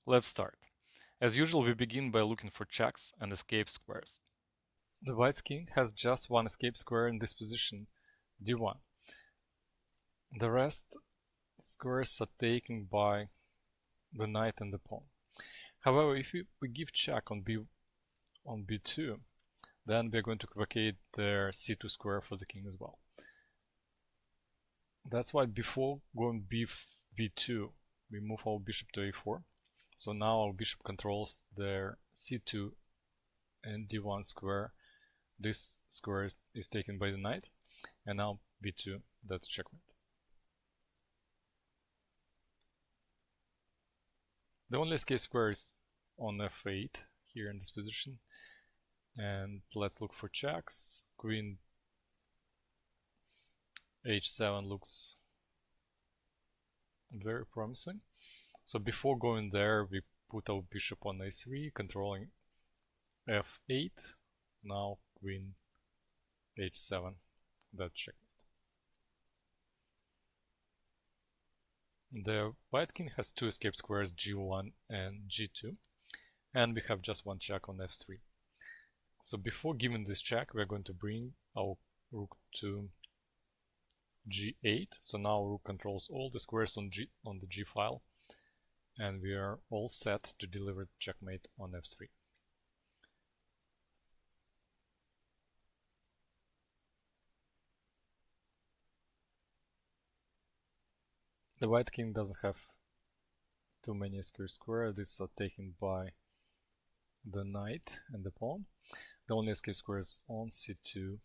Let's start. As usual, we begin by looking for checks and escape squares. The white king has just one escape square in this position, d1. The rest squares are taken by the knight and the pawn. However, if we give check on b2, then we're going to vacate their c2 square for the king as well. That's why before going b2, we move our bishop to a4. So now our bishop controls their c2 and d1 square. This square is taken by the knight, and now b2, that's checkmate. The only escape square is on f8 here in this position, and let's look for checks. Queen h7 looks very promising. So before going there, we put our bishop on a3, controlling f8. Now queen h7, that's checkmate. The white king has two escape squares, g1 and g2, and we have just one check on f3. So before giving this check, we're going to bring our rook to g8. So now rook controls all the squares on the g file, and we are all set to deliver the checkmate on f3. The white king doesn't have too many escape squares. These are taken by the knight and the pawn. The only escape square is on c2.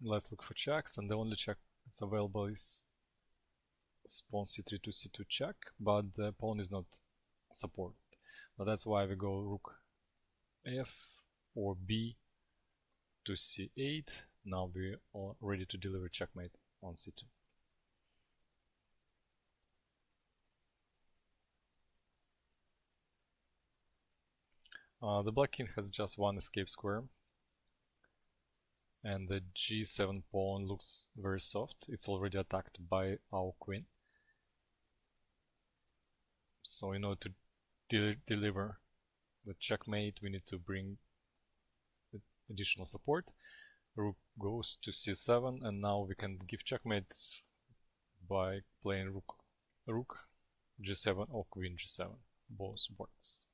Let's look for checks, and the only check that's available is pawn c3 to c2 check, but the pawn is not supported. But that's why we go rook f or b to c8. Now we are ready to deliver checkmate on c2. The black king has just one escape square, and the g7 pawn looks very soft. It's already attacked by our queen. So in order to deliver the checkmate, we need to bring additional support. Rook goes to c7, and now we can give checkmate by playing rook g7 or queen g7. Both works.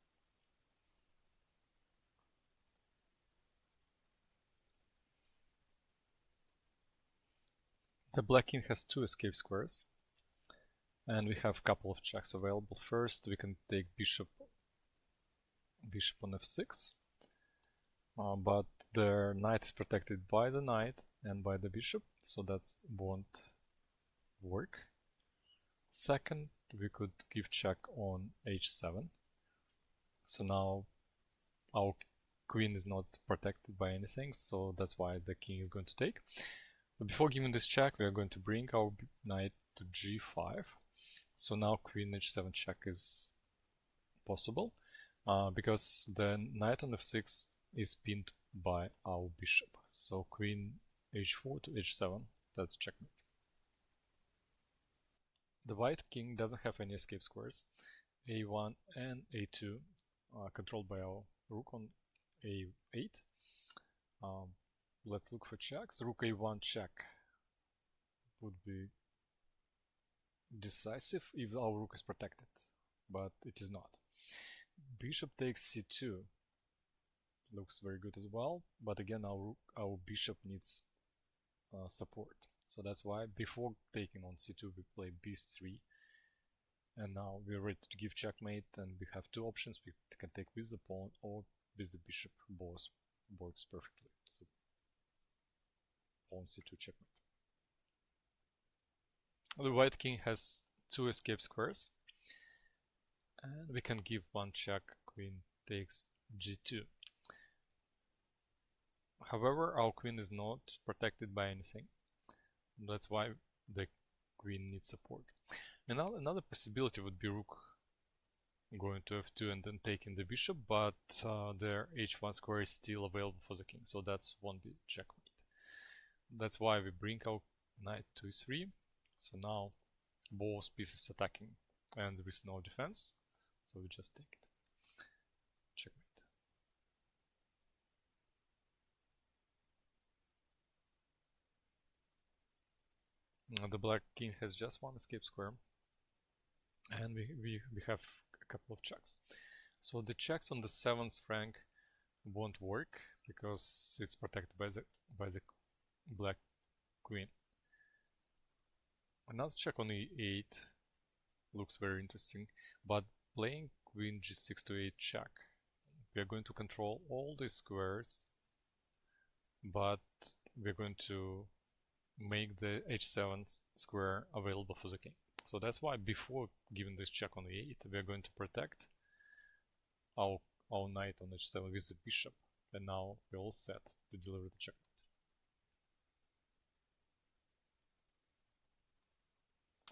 The black king has two escape squares, and we have a couple of checks available. First, we can take bishop on f6, but the knight is protected by the knight and by the bishop, so that won't work. Second, we could give check on h7. So now our queen is not protected by anything, so that's why the king is going to take. But before giving this check, we are going to bring our knight to g5. So now queen h7 check is possible, because the knight on f6 is pinned by our bishop. So queen h4 to h7, that's checkmate. The white king doesn't have any escape squares. a1 and a2 are controlled by our rook on a8. Let's look for checks. Rook a1 check would be decisive if our rook is protected, but it is not. Bishop takes c2 looks very good as well, but again our bishop needs support. So that's why before taking on c2 we play b3, and now we're ready to give checkmate, and we have two options. We can take with the pawn or with the bishop. Both works perfectly. So pawn c2 checkmate. The white king has two escape squares, and we can give one check. Queen takes g2. However, our queen is not protected by anything. That's why the queen needs support. And now another possibility would be rook going to f2 and then taking the bishop, but their h1 square is still available for the king, so that's won't be checkmate. That's why we bring our knight to e3. So now both pieces attacking and there is no defense, so we just take it. Checkmate. The black king has just one escape square, and we have a couple of checks. So the checks on the 7th rank won't work because it's protected by the black queen. Another check on e8 looks very interesting, but playing queen g6 to 8 check, we are going to control all these squares, but we're going to make the h7 square available for the king. So that's why before giving this check on e8, we are going to protect our knight on h7 with the bishop, and now we're all set to deliver the checkmate.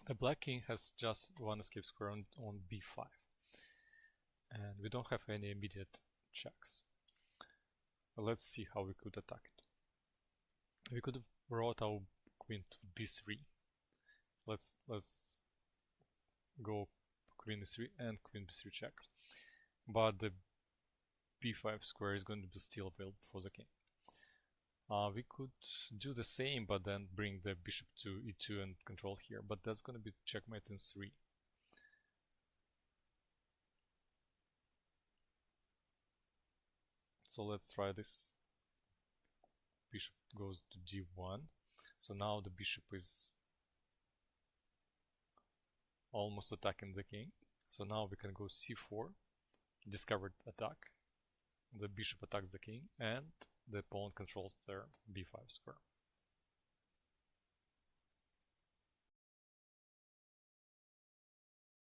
The black king has just one escape square on b5, and we don't have any immediate checks. Let's see how we could attack it. We could have brought our queen to b3. Let's go queen e3 and queen b3 check, but the b5 square is going to be still available for the king. We could do the same, but then bring the bishop to e2 and control here, but that's going to be checkmate in 3. So let's try this. Bishop goes to d1. So now the bishop is almost attacking the king. So now we can go c4, discovered attack. The bishop attacks the king, and the pawn controls their b5 square.